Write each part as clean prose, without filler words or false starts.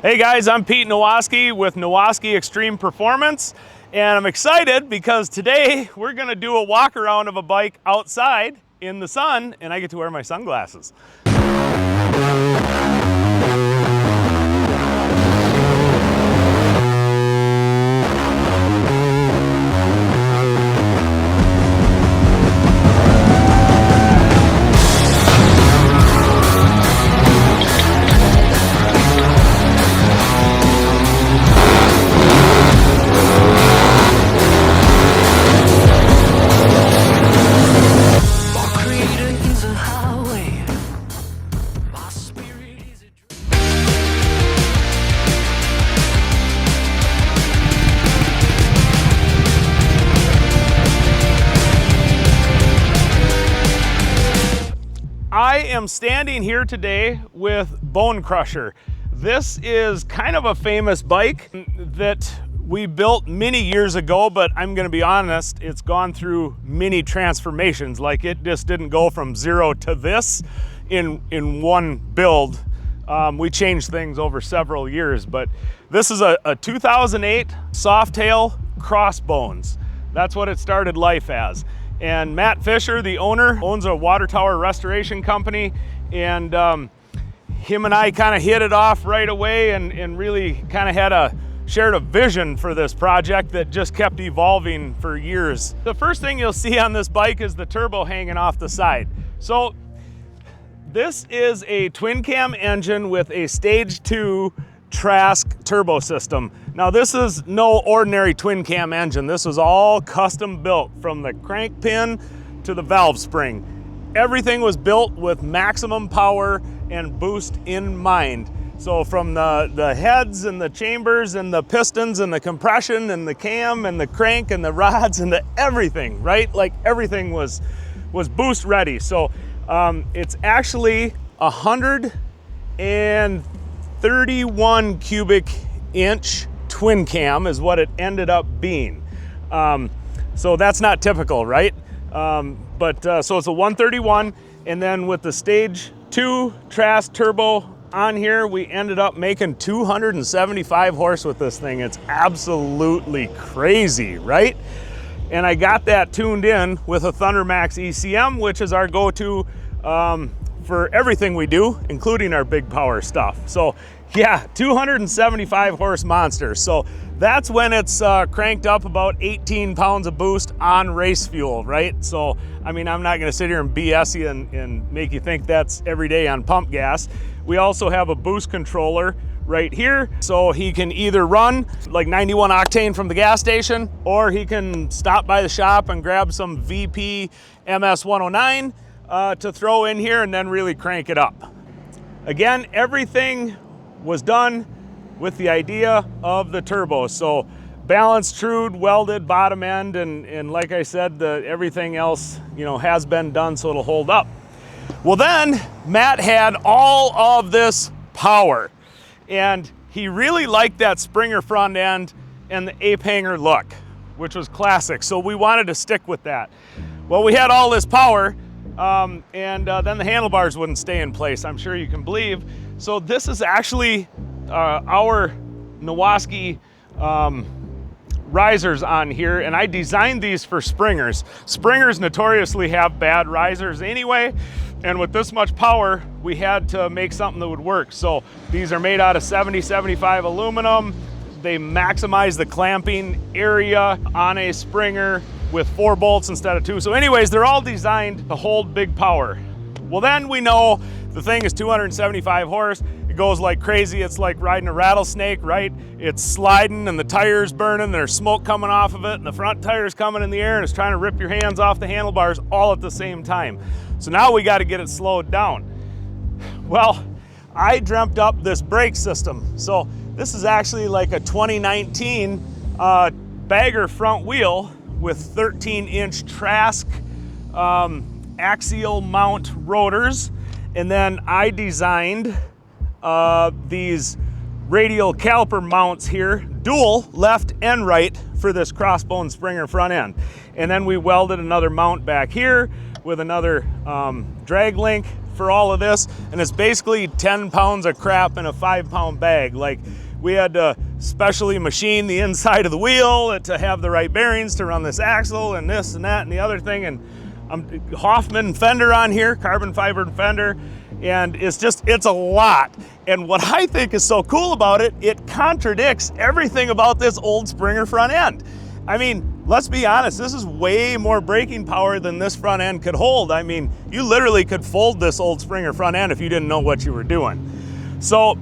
Hey guys, I'm Pete Nowaskey with Nowaskey Extreme Performance, and I'm excited because today we're gonna do a walk around of a bike outside in the sun, and I get to wear my sunglasses. I am standing here today with Bone Crusher. This is kind of a famous bike that we built many years ago, but I'm gonna be honest, it's gone through many transformations. Like, it just didn't go from zero to this in one build. We changed things over several years, but this is a 2008 Softail Cross Bones. That's what it started life as. And Matt Fisher, the owner, owns a water tower restoration company, and him and I kind of hit it off right away and really kind of shared a vision for this project that just kept evolving for years. The first thing you'll see on this bike is the turbo hanging off the side. So this is a twin cam engine with a stage 2 Trask turbo system. Now, this is no ordinary twin cam engine. This was all custom built from the crank pin to the valve spring. Everything was built with maximum power and boost in mind. So from the heads and the chambers and the pistons and the compression and the cam and the crank and the rods and the everything, right? Like, everything was boost ready. So it's actually 131 cubic inch twin cam is what it ended up being. So that's not typical, right? So it's a 131, and then with the stage 2 Trask turbo on here, we ended up making 275 horse with this thing. It's absolutely crazy, right? And I got that tuned in with a ThunderMax ECM, which is our go-to for everything we do, including our big power stuff. So yeah, 275 horse monster. So that's when it's cranked up about 18 pounds of boost on race fuel, right? So, I mean, I'm not gonna sit here and BS you and make you think that's every day on pump gas. We also have a boost controller right here. So he can either run like 91 octane from the gas station, or he can stop by the shop and grab some VP MS 109 to throw in here and then really crank it up. Again, everything was done with the idea of the turbo. So balanced, trued, welded bottom end, and like I said, everything else, you know, has been done so it'll hold up. Well, then Matt had all of this power, and he really liked that Springer front end and the ape hanger look, which was classic. So we wanted to stick with that. Well, we had all this power, and then the handlebars wouldn't stay in place, I'm sure you can believe. So this is actually our Nowaskey risers on here, and I designed these for Springers. Springers notoriously have bad risers anyway, and with this much power, we had to make something that would work. So these are made out of 70-75 aluminum. They maximize the clamping area on a Springer with 4 bolts instead of 2. So anyways, they're all designed to hold big power. Well, then we know the thing is 275 horse. It goes like crazy. It's like riding a rattlesnake, right? It's sliding and the tire's burning, there's smoke coming off of it, and the front tire's coming in the air, and it's trying to rip your hands off the handlebars all at the same time. So now we got to get it slowed down. Well, I dreamt up this brake system. So this is actually like a 2019 bagger front wheel with 13-inch Trask axial mount rotors. And then I designed these radial caliper mounts here, dual left and right, for this crossbone Springer front end. And then we welded another mount back here with another drag link for all of this, and it's basically 10 pounds of crap in a 5-pound bag. Like, we had to specially machine the inside of the wheel to have the right bearings to run this axle and this and that and the other thing. And Hoffman fender on here, carbon fiber fender, and it's a lot. And what I think is so cool about it, it contradicts everything about this old Springer front end. I mean, let's be honest, this is way more braking power than this front end could hold. I mean, you literally could fold this old Springer front end if you didn't know what you were doing. So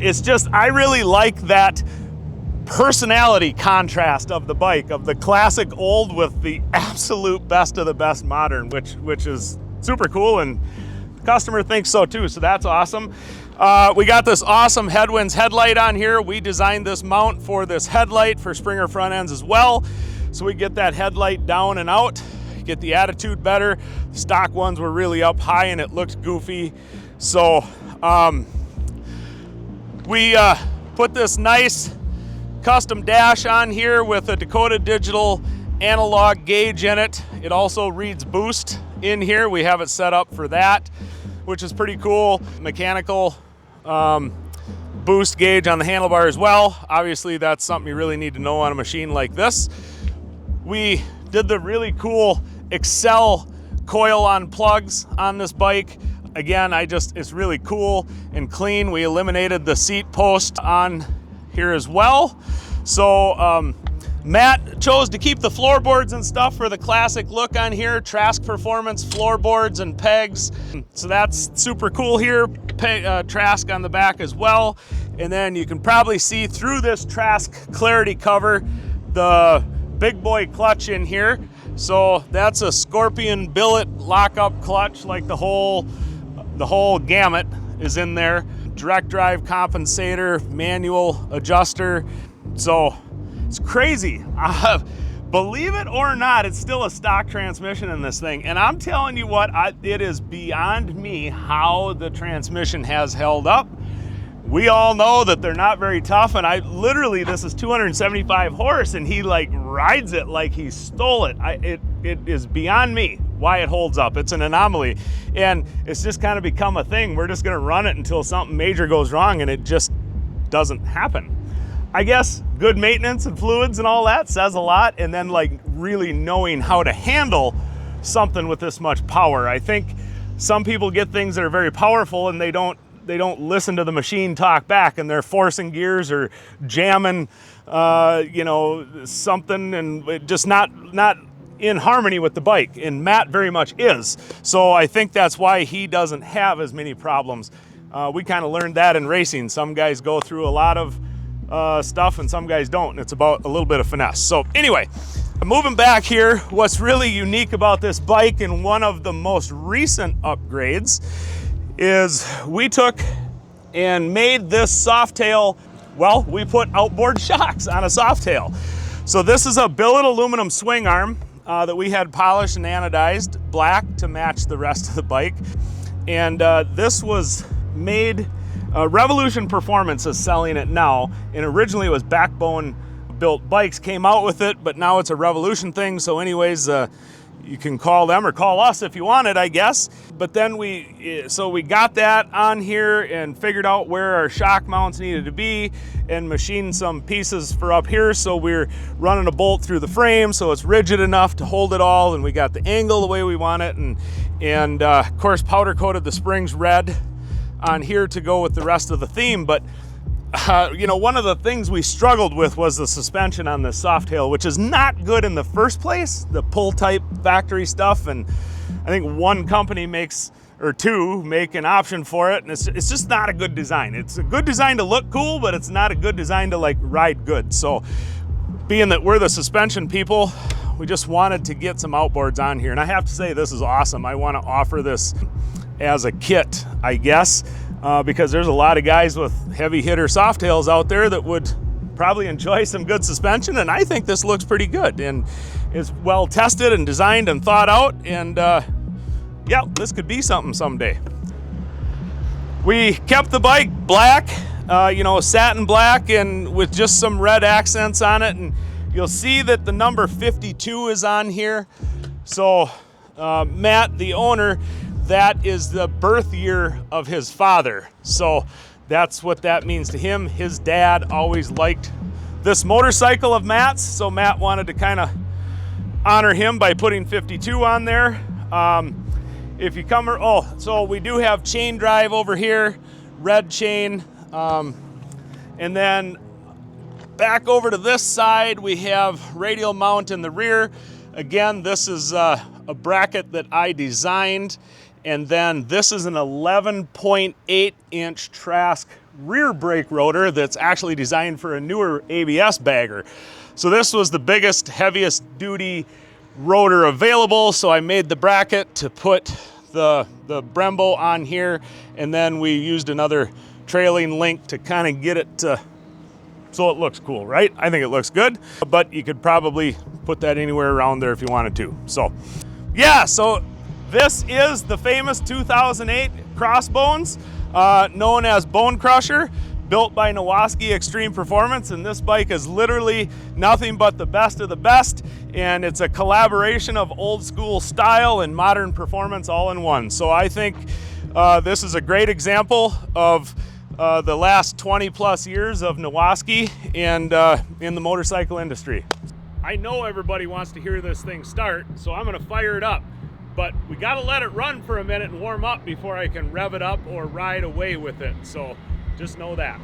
it's just, I really like that personality contrast of the bike, of the classic old with the absolute best of the best modern, which is super cool, and the customer thinks so too, so that's awesome. We got this awesome Headwinds headlight on here. We designed this mount for this headlight for Springer front ends as well, so we get that headlight down and out, get the attitude better. The stock ones were really up high and it looked goofy, so we put this nice custom dash on here with a Dakota Digital analog gauge in it. It also reads boost in here. We have it set up for that, which is pretty cool. Mechanical boost gauge on the handlebar as well. Obviously, that's something you really need to know on a machine like this. We did the really cool Excel coil on plugs on this bike. Again, it's really cool and clean. We eliminated the seat post on here as well. So Matt chose to keep the floorboards and stuff for the classic look on here. Trask Performance floorboards and pegs. So that's super cool here. Trask on the back as well. And then you can probably see through this Trask Clarity cover the big boy clutch in here. So that's a Scorpion billet lockup clutch, like the whole gamut is in there. Direct drive compensator, manual adjuster. So it's crazy. Believe it or not, it's still a stock transmission in this thing. And I'm telling you what, it is beyond me how the transmission has held up. We all know that they're not very tough, and this is 275 horse, and he like rides it like he stole it. It is beyond me why it holds up. It's an anomaly, and it's just kind of become a thing. We're just gonna run it until something major goes wrong, and it just doesn't happen. I guess good maintenance and fluids and all that says a lot, and then like really knowing how to handle something with this much power. I think some people get things that are very powerful and they don't listen to the machine talk back, and they're forcing gears or jamming something, and it just not in harmony with the bike, and Matt very much is. So I think that's why he doesn't have as many problems. We kind of learned that in racing. Some guys go through a lot of stuff and some guys don't, and it's about a little bit of finesse. So anyway, moving back here, what's really unique about this bike, and one of the most recent upgrades, is we took and made this Softail, well, we put outboard shocks on a Softail. So this is a billet aluminum swing arm that we had polished and anodized black to match the rest of the bike. And this was made, Revolution Performance is selling it now, and originally it was Backbone Built Bikes came out with it, but now it's a Revolution thing. So anyways, you can call them or call us if you want it, I guess. But then we got that on here and figured out where our shock mounts needed to be and machined some pieces for up here. So we're running a bolt through the frame so it's rigid enough to hold it all, and we got the angle the way we want it, and of course powder coated the springs red on here to go with the rest of the theme. But one of the things we struggled with was the suspension on this Softail, which is not good in the first place, the pull type factory stuff. And I think one company makes, or two make an option for it, and it's just not a good design. It's a good design to look cool, but it's not a good design to like ride good. So being that we're the suspension people, we just wanted to get some outboards on here. And I have to say, this is awesome. I want to offer this as a kit, I guess. Because there's a lot of guys with heavy hitter Softails out there that would probably enjoy some good suspension, and I think this looks pretty good and is well tested and designed and thought out, and yeah, this could be something someday. We kept the bike black, satin black, and with just some red accents on it, and you'll see that the number 52 is on here. So Matt, the owner, that is the birth year of his father. So that's what that means to him. His dad always liked this motorcycle of Matt's, so Matt wanted to kind of honor him by putting 52 on there. If you come, so we do have chain drive over here, red chain, and then back over to this side, we have radial mount in the rear. Again, this is a bracket that I designed, and then this is an 11.8 inch Trask rear brake rotor that's actually designed for a newer ABS bagger. So this was the biggest, heaviest duty rotor available, so I made the bracket to put the Brembo on here, and then we used another trailing link to kind of get it to, so it looks cool, right? I think it looks good, but you could probably put that anywhere around there if you wanted to. So yeah, so this is the famous 2008 Cross Bones, known as Bone Crusher, built by Nowaskey Extreme Performance, and this bike is literally nothing but the best of the best, and it's a collaboration of old school style and modern performance all in one. So I think this is a great example of the last 20 plus years of Nowaskey and in the motorcycle industry. I know everybody wants to hear this thing start, so I'm gonna fire it up. But we gotta let it run for a minute and warm up before I can rev it up or ride away with it. So just know that.